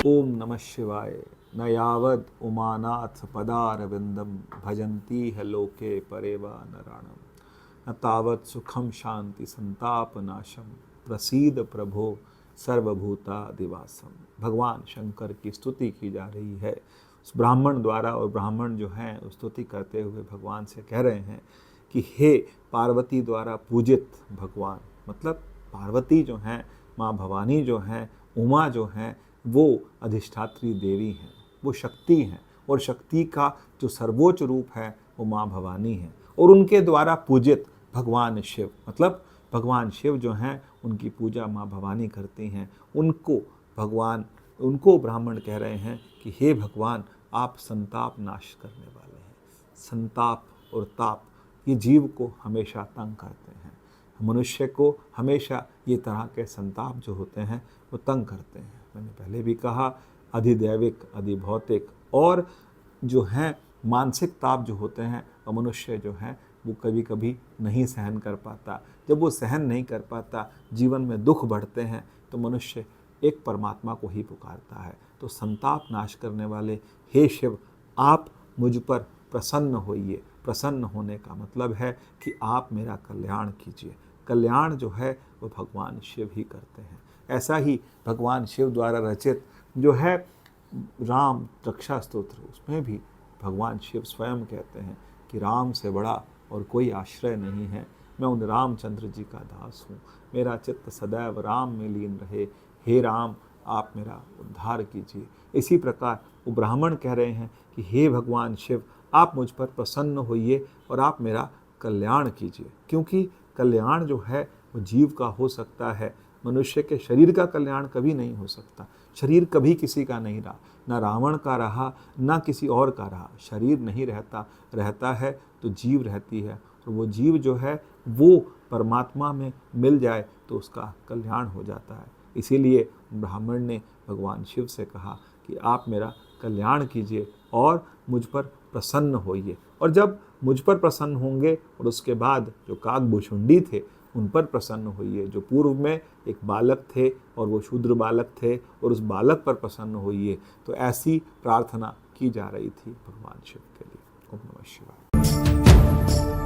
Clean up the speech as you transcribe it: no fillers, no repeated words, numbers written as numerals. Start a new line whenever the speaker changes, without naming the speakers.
ओम नमः शिवाय। न यावद उमानाथ पदारविंदम भजन्ती है लोके परेवा नराणम न तावत सुखम शांति संताप नाशम प्रसीद प्रभो सर्वभूतादिवासम। भगवान शंकर की स्तुति की जा रही है उस ब्राह्मण द्वारा, और ब्राह्मण जो हैं स्तुति करते हुए भगवान से कह रहे हैं कि हे पार्वती द्वारा पूजित भगवान, मतलब पार्वती जो हैं, माँ भवानी जो हैं, उमा जो हैं, वो अधिष्ठात्री देवी हैं, वो शक्ति हैं, और शक्ति का जो सर्वोच्च रूप है वो माँ भवानी है। और उनके द्वारा पूजित भगवान शिव, मतलब भगवान शिव जो हैं उनकी पूजा माँ भवानी करती हैं। उनको ब्राह्मण कह रहे हैं कि हे भगवान, आप संताप नाश करने वाले हैं। संताप और ताप ये जीव को हमेशा तंग करते हैं, मनुष्य को हमेशा ये तरह के संताप जो होते हैं वो तंग करते हैं। मैंने पहले भी कहा, अधिदैविक, अधिभौतिक और जो हैं मानसिक ताप जो होते हैं वो मनुष्य जो है वो कभी कभी नहीं सहन कर पाता। जब वो सहन नहीं कर पाता, जीवन में दुख बढ़ते हैं, तो मनुष्य एक परमात्मा को ही पुकारता है। तो संताप नाश करने वाले हे शिव, आप मुझ पर प्रसन्न होइए। प्रसन्न होने का मतलब है कि आप मेरा कल्याण कीजिए। कल्याण जो है वो भगवान शिव ही करते हैं। ऐसा ही भगवान शिव द्वारा रचित जो है राम रक्षा स्तोत्र, उसमें भी भगवान शिव स्वयं कहते हैं कि राम से बड़ा और कोई आश्रय नहीं है। मैं उन रामचंद्र जी का दास हूँ, मेरा चित्त सदैव राम में लीन रहे। हे राम, आप मेरा उद्धार कीजिए। इसी प्रकार वो ब्राह्मण कह रहे हैं कि हे भगवान शिव, आप मुझ पर प्रसन्न होइए और आप मेरा कल्याण कीजिए। क्योंकि कल्याण जो है वो जीव का हो सकता है, मनुष्य के शरीर का कल्याण कभी नहीं हो सकता। शरीर कभी किसी का नहीं रहा, ना रावण का रहा, ना किसी और का रहा। शरीर नहीं रहता है तो जीव रहती है, और वो जीव जो है वो परमात्मा में मिल जाए तो उसका कल्याण हो जाता है। इसीलिए ब्राह्मण ने भगवान शिव से कहा कि आप मेरा कल्याण कीजिए और मुझ पर प्रसन्न होइए। और जब मुझ पर प्रसन्न होंगे और उसके बाद जो काकभूषुंडी थे उन पर प्रसन्न होइए, जो पूर्व में एक बालक थे और वो शूद्र बालक थे, और उस बालक पर प्रसन्न होइए। तो ऐसी प्रार्थना की जा रही थी भगवान शिव के लिए। ओम नमः शिवाय।